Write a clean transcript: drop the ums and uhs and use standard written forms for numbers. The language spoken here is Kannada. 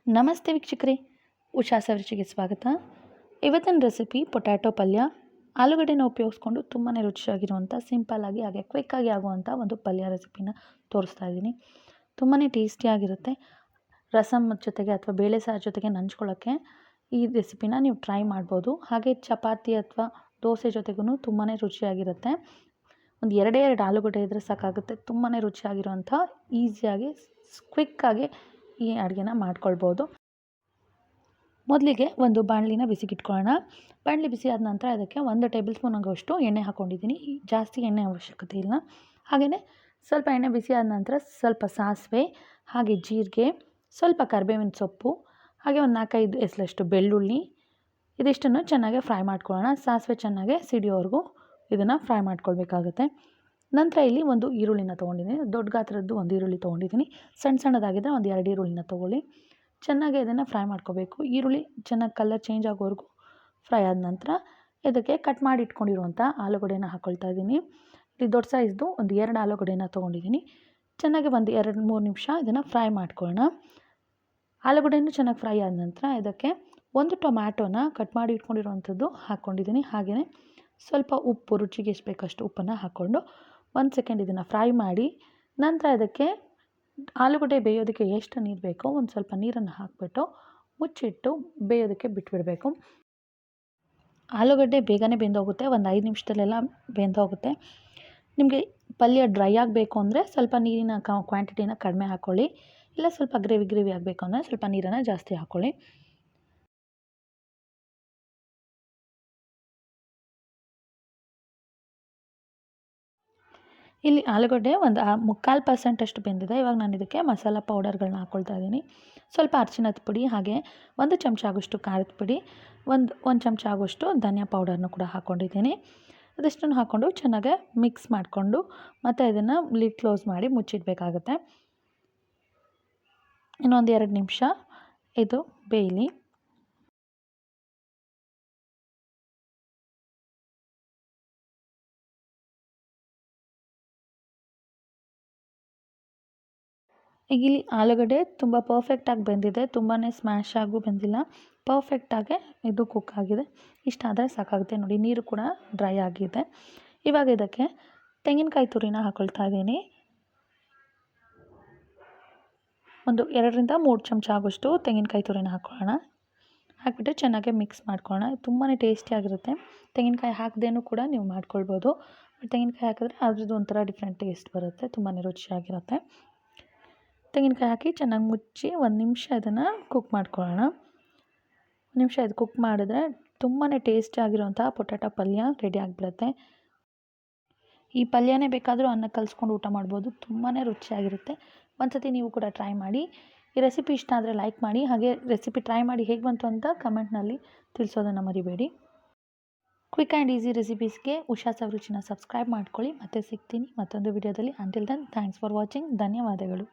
ನಮಸ್ತೆ ವೀಕ್ಷಕರೇ, ಉಷಾ ಸವಿರುಚಿಗೆ ಸ್ವಾಗತ. ಇವತ್ತಿನ ರೆಸಿಪಿ ಪೊಟ್ಯಾಟೊ ಪಲ್ಯ. ಆಲೂಗಡ್ಡೆನ ಉಪಯೋಗಿಸ್ಕೊಂಡು ತುಂಬಾ ರುಚಿಯಾಗಿರುವಂಥ ಸಿಂಪಲ್ಲಾಗಿ ಹಾಗೆ ಕ್ವಿಕ್ಕಾಗಿ ಆಗುವಂಥ ಒಂದು ಪಲ್ಯ ರೆಸಿಪಿನ ತೋರಿಸ್ತಾ ಇದ್ದೀನಿ. ತುಂಬಾ ಟೇಸ್ಟಿಯಾಗಿರುತ್ತೆ. ರಸಮ್ ಜೊತೆಗೆ ಅಥವಾ ಬೇಳೆ ಸಾರು ಜೊತೆಗೆ ನಂಚ್ಕೊಳ್ಳೋಕ್ಕೆ ಈ ರೆಸಿಪಿನ ನೀವು ಟ್ರೈ ಮಾಡ್ಬೋದು. ಹಾಗೆ ಚಪಾತಿ ಅಥವಾ ದೋಸೆ ಜೊತೆಗೂ ತುಂಬಾ ರುಚಿಯಾಗಿರುತ್ತೆ. ಒಂದು ಎರಡೇ ಆಲೂಗಡ್ಡೆ ಇದ್ದರೆ ಸಾಕಾಗುತ್ತೆ. ತುಂಬಾ ರುಚಿಯಾಗಿರುವಂಥ ಈಸಿಯಾಗಿ ಕ್ವಿಕ್ಕಾಗಿ ಈ ಅಡುಗೆನ ಮಾಡ್ಕೊಳ್ಬೋದು. ಮೊದಲಿಗೆ ಒಂದು ಬಾಣಲಿನ ಬಿಸಿಗಿಟ್ಕೊಳ್ಳೋಣ. ಬಾಣಲಿ ಬಿಸಿ ಆದ ನಂತರ ಅದಕ್ಕೆ 1 ಟೇಬಲ್ ಸ್ಪೂನ್ ಆಗುವಷ್ಟು ಎಣ್ಣೆ ಹಾಕ್ಕೊಂಡಿದ್ದೀನಿ. ಜಾಸ್ತಿ ಎಣ್ಣೆ ಅವಶ್ಯಕತೆ ಇಲ್ಲ. ಹಾಗೆಯೇ ಸ್ವಲ್ಪ ಎಣ್ಣೆ ಬಿಸಿ ಆದ ನಂತರ ಸ್ವಲ್ಪ ಸಾಸಿವೆ, ಹಾಗೆ ಜೀರಿಗೆ, ಸ್ವಲ್ಪ ಕರಿಬೇವಿನ ಸೊಪ್ಪು, ಹಾಗೆ ಒಂದು 4-5 ಎಸಳಷ್ಟು ಬೆಳ್ಳುಳ್ಳಿ, ಇದಿಷ್ಟನ್ನು ಚೆನ್ನಾಗಿ ಫ್ರೈ ಮಾಡ್ಕೊಳ್ಳೋಣ. ಸಾಸಿವೆ ಚೆನ್ನಾಗಿ ಸಿಡಿಯೋವರೆಗೂ ಇದನ್ನು ಫ್ರೈ ಮಾಡ್ಕೊಳ್ಬೇಕಾಗುತ್ತೆ. ನಂತರ ಇಲ್ಲಿ ಒಂದು ಈರುಳ್ಳಿನ ತೊಗೊಂಡಿದ್ದೀನಿ. ದೊಡ್ಡ ಗಾತ್ರದ್ದು ಒಂದು ಈರುಳ್ಳಿ ತೊಗೊಂಡಿದ್ದೀನಿ. ಸಣ್ಣದಾಗಿದ್ದರೆ ಒಂದು 2 ಈರುಳ್ಳಿನ ತೊಗೊಳ್ಳಿ. ಚೆನ್ನಾಗಿ ಇದನ್ನು ಫ್ರೈ ಮಾಡ್ಕೋಬೇಕು. ಈರುಳ್ಳಿ ಚೆನ್ನಾಗಿ ಕಲರ್ ಚೇಂಜ್ ಆಗೋವರೆಗೂ ಫ್ರೈ ಆದ ನಂತರ ಇದಕ್ಕೆ ಕಟ್ ಮಾಡಿ ಇಟ್ಕೊಂಡಿರುವಂಥ ಆಲೂಗಡ್ಡೆನ ಹಾಕ್ಕೊಳ್ತಾ ಇದ್ದೀನಿ. ಇಲ್ಲಿ ದೊಡ್ಡ ಸೈಜ್ದು ಒಂದು 2 ಆಲೂಗಡ್ಡೆನ ತೊಗೊಂಡಿದ್ದೀನಿ. ಚೆನ್ನಾಗಿ ಒಂದು 2-3 ನಿಮಿಷ ಇದನ್ನು ಫ್ರೈ ಮಾಡ್ಕೊಳ್ಳೋಣ. ಆಲೂಗಡ್ಡೆನೂ ಚೆನ್ನಾಗಿ ಫ್ರೈ ಆದ ನಂತರ ಇದಕ್ಕೆ ಒಂದು ಟೊಮ್ಯಾಟೋನ ಕಟ್ ಮಾಡಿ ಇಟ್ಕೊಂಡಿರುವಂಥದ್ದು ಹಾಕ್ಕೊಂಡಿದ್ದೀನಿ. ಹಾಗೆಯೇ ಸ್ವಲ್ಪ ಉಪ್ಪು, ರುಚಿಗೆ ಎಷ್ಟು ಬೇಕಷ್ಟು ಉಪ್ಪನ್ನು ಹಾಕ್ಕೊಂಡು 1 ಸೆಕೆಂಡ್ ಇದನ್ನು ಫ್ರೈ ಮಾಡಿ ನಂತರ ಇದಕ್ಕೆ ಆಲೂಗಡ್ಡೆ ಬೇಯೋದಕ್ಕೆ ಎಷ್ಟು ನೀರು ಬೇಕೋ ಒಂದು ಸ್ವಲ್ಪ ನೀರನ್ನು ಹಾಕಿಬಿಟ್ಟು ಮುಚ್ಚಿಟ್ಟು ಬೇಯೋದಕ್ಕೆ ಬಿಟ್ಬಿಡಬೇಕು. ಆಲೂಗಡ್ಡೆ ಬೇಗನೆ ಬೆಂದೋಗುತ್ತೆ. ಒಂದು 5 ನಿಮಿಷದಲ್ಲೆಲ್ಲ ಬೆಂದೋಗುತ್ತೆ. ನಿಮಗೆ ಪಲ್ಯ ಡ್ರೈ ಆಗಬೇಕು ಅಂದರೆ ಸ್ವಲ್ಪ ನೀರಿನ ಕ್ವಾಂಟಿಟಿನ ಕಡಿಮೆ ಹಾಕ್ಕೊಳ್ಳಿ. ಇಲ್ಲ ಸ್ವಲ್ಪ ಗ್ರೇವಿ ಆಗಬೇಕು ಅಂದರೆ ಸ್ವಲ್ಪ ನೀರನ್ನು ಜಾಸ್ತಿ ಹಾಕ್ಕೊಳ್ಳಿ. ಇಲ್ಲಿ ಆಲೂಗಡ್ಡೆ ಒಂದು 3/4% ಅಷ್ಟು ಬೆಂದಿದೆ. ಇವಾಗ ನಾನು ಇದಕ್ಕೆ ಮಸಾಲ ಪೌಡರ್ಗಳನ್ನ ಹಾಕ್ಕೊಳ್ತಾ ಇದ್ದೀನಿ. ಸ್ವಲ್ಪ ಅರಿಶಿಣದ ಪುಡಿ, ಹಾಗೆ 1 ಚಮಚ ಆಗೋಷ್ಟು ಖಾರದ ಪುಡಿ, ಒಂದು ಚಮಚ ಆಗೋಷ್ಟು ಧನಿಯಾ ಪೌಡರ್ನ ಕೂಡ ಹಾಕ್ಕೊಂಡಿದ್ದೀನಿ. ಅದಷ್ಟನ್ನು ಹಾಕ್ಕೊಂಡು ಚೆನ್ನಾಗಿ ಮಿಕ್ಸ್ ಮಾಡಿಕೊಂಡು ಮತ್ತು ಇದನ್ನು ಲಿಡ್ ಕ್ಲೋಸ್ ಮಾಡಿ ಮುಚ್ಚಿಡಬೇಕಾಗುತ್ತೆ. ಇನ್ನೊಂದು 2 ನಿಮಿಷ ಇದು ಬೇಯಲಿ. ಈಗ ಇಲ್ಲಿ ಆಲೂಗಡ್ಡೆ ತುಂಬ ಪರ್ಫೆಕ್ಟಾಗಿ ಬೆಂದಿದೆ. ತುಂಬಾ ಸ್ಮ್ಯಾಶ್ ಆಗೂ ಬೆಂದಿಲ್ಲ. ಪರ್ಫೆಕ್ಟಾಗಿ ಇದು ಕುಕ್ ಆಗಿದೆ. ಇಷ್ಟಾದರೆ ಸಾಕಾಗುತ್ತೆ. ನೋಡಿ, ನೀರು ಕೂಡ ಡ್ರೈ ಆಗಿದೆ. ಇವಾಗ ಇದಕ್ಕೆ ತೆಂಗಿನಕಾಯಿ ತುರಿನ ಹಾಕ್ಕೊಳ್ತಾ ಇದ್ದೀನಿ. ಒಂದು 2-3 ಚಮಚ ಆಗೋಷ್ಟು ತೆಂಗಿನಕಾಯಿ ತುರಿನ ಹಾಕ್ಕೊಳ್ಳೋಣ. ಹಾಕಿಬಿಟ್ಟು ಚೆನ್ನಾಗಿ ಮಿಕ್ಸ್ ಮಾಡ್ಕೊಳ್ಳೋಣ. ತುಂಬಾ ಟೇಸ್ಟಿಯಾಗಿರುತ್ತೆ. ತೆಂಗಿನಕಾಯಿ ಹಾಕದೇನೂ ಕೂಡ ನೀವು ಮಾಡ್ಕೊಳ್ಬೋದು. ತೆಂಗಿನಕಾಯಿ ಹಾಕಿದ್ರೆ ಅದ್ರದ್ದು ಒಂಥರ ಡಿಫ್ರೆಂಟ್ ಟೇಸ್ಟ್ ಬರುತ್ತೆ. ತುಂಬಾ ರುಚಿಯಾಗಿರುತ್ತೆ. ತೆಂಗಿನಕಾಯಿ ಹಾಕಿ ಚೆನ್ನಾಗಿ ಮುಚ್ಚಿ 1 ನಿಮಿಷ ಇದನ್ನು ಕುಕ್ ಮಾಡ್ಕೊಳ್ಳೋಣ. 1 ನಿಮಿಷ ಇದು ಕುಕ್ ಮಾಡಿದ್ರೆ ತುಂಬಾ ಟೇಸ್ಟಿಯಾಗಿರುವಂಥ ಪೊಟ್ಯಾಟೊ ಪಲ್ಯ ರೆಡಿ ಆಗಿಬಿಡುತ್ತೆ. ಈ ಪಲ್ಯನೇ ಬೇಕಾದರೂ ಅನ್ನಕ್ಕೆ ಕಲಿಸ್ಕೊಂಡು ಊಟ ಮಾಡ್ಬೋದು. ತುಂಬಾ ರುಚಿಯಾಗಿರುತ್ತೆ. ಒಂದು ಸತಿ ನೀವು ಕೂಡ ಟ್ರೈ ಮಾಡಿ. ಈ ರೆಸಿಪಿ ಇಷ್ಟ ಆದರೆ ಲೈಕ್ ಮಾಡಿ. ಹಾಗೆ ರೆಸಿಪಿ ಟ್ರೈ ಮಾಡಿ ಹೇಗೆ ಬಂತು ಅಂತ ಕಮೆಂಟ್ನಲ್ಲಿ ತಿಳಿಸೋದನ್ನು ಮರಿಬೇಡಿ. ಕ್ವಿಕ್ ಆ್ಯಂಡ್ ಈಸಿ ರೆಸಿಪೀಸ್ಗೆ ಉಷಾ ಸವಿರುಚಿನ ಸಬ್ಸ್ಕ್ರೈಬ್ ಮಾಡ್ಕೊಳ್ಳಿ. ಮತ್ತೆ ಸಿಗ್ತೀನಿ ಮತ್ತೊಂದು ವಿಡಿಯೋದಲ್ಲಿ. Until then thanks for watching. ಧನ್ಯವಾದಗಳು.